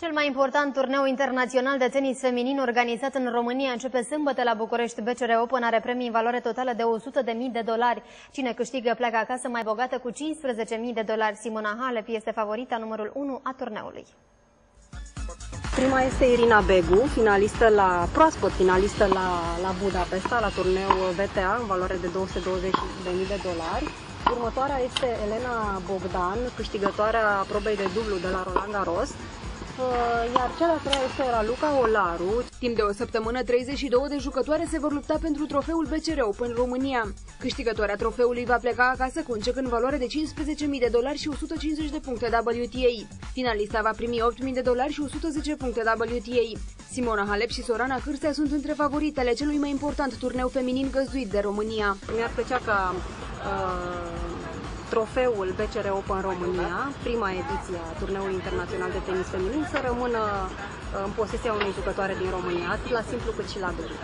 Cel mai important turneu internațional de tenis feminin organizat în România începe sâmbătă la București. BCR Open are premii în valoare totală de $100.000. Cine câștigă pleacă acasă mai bogată cu $15.000. Simona Halep este favorita numărul 1 a turneului. Prima este Irina Begu, proaspăt finalistă la Budapesta, la turneu VTA, în valoare de $220.000. Următoarea este Elena Bogdan, câștigătoarea probei de dublu de la Roland Garros. Iar cea de-a treia este Raluca Olaru. Timp de o săptămână, 32 de jucătoare se vor lupta pentru trofeul BCR Open România. Câștigătoarea trofeului va pleca acasă cu un cec în valoare de $15.000 și 150 de puncte WTA. Finalista va primi $8.000 și 110 puncte WTA. Simona Halep și Sorana Cârstea sunt între favoritele celui mai important turneu feminin găzduit de România. Mi-ar plăcea ca trofeul BCR Open România, prima ediție a turneului internațional de tenis feminin, să rămână în posesia unei jucătoare din România, atât la simplu cât și la dublu.